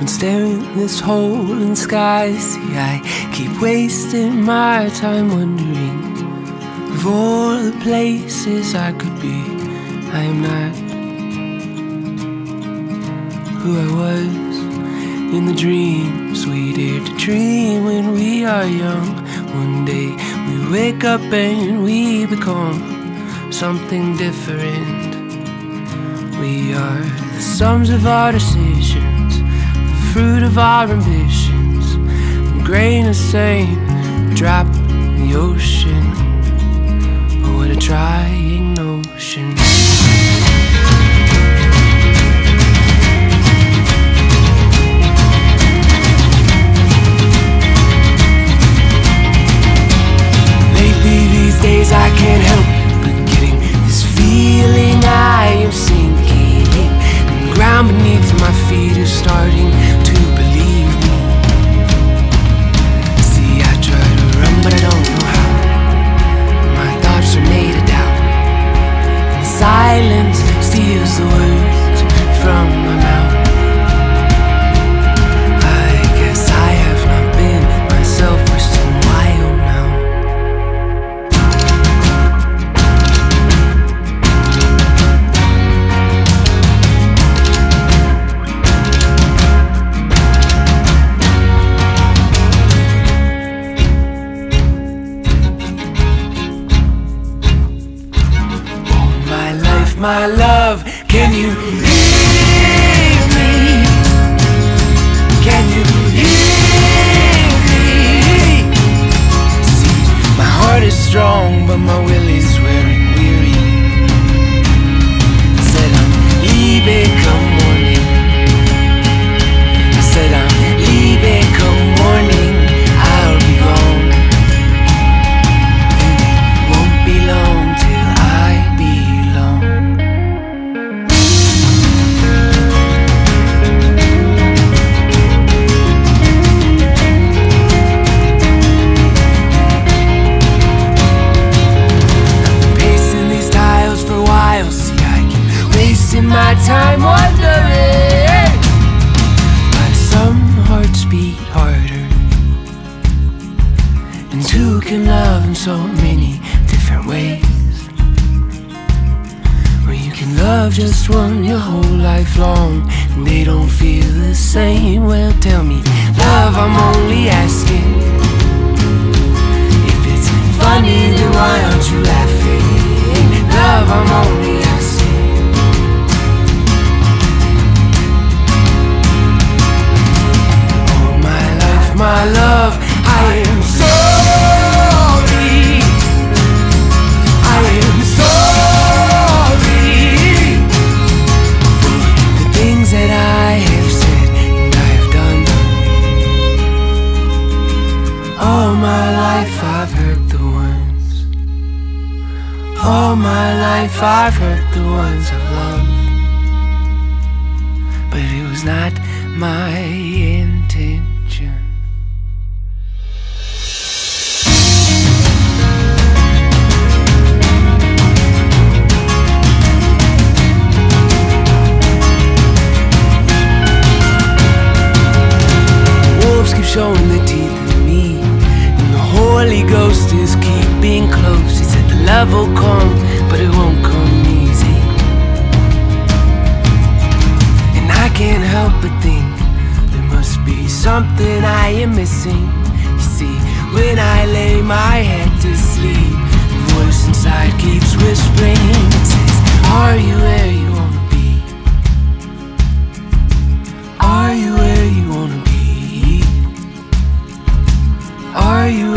been staring at this hole in the sky. See, I keep wasting my time wondering of all the places I could be. I am not who I was in the dreams we dare to dream when we are young. One day we wake up and we become something different. We are the sums of our decisions, the fruit of our ambitions, a grain of sand, a drop in the ocean. Oh, what a trying notion. Lately these days I can't help but getting this feeling I am sinking. The ground beneath my feet is starting to believe me. See, I try to run but I don't know how. My thoughts are made of doubt, and the silence steals the words from my mouth. I guess I have not been myself for some while now. My love, can you hear me? Can you hear me? See, my heart is strong, but my will is wearing weary. I said I'm leaving come morning. I said I'm leaving come morning. I'll be gone, and it won't be long till I belong. My time wondering why some hearts beat harder and two can love in so many different ways. Where you can love just one your whole life long and they don't feel the same. Well, tell me, love, I'm only asking. If it's funny, then why aren't you laughing? Love, I'm only asking. My love, I am sorry. I am sorry for the things that I have said and I have done. All my life I've hurt the ones. All my life I've hurt the ones I've loved. But it was not my intention. Showing the teeth in me, and the Holy Ghost is keeping close. He said the love will come, but it won't come easy. And I can't help but think there must be something I am missing. You see, when I lay my head to sleep, the voice inside keeps whispering. It says, are you where you wanna be? Are you where you wanna be? Are you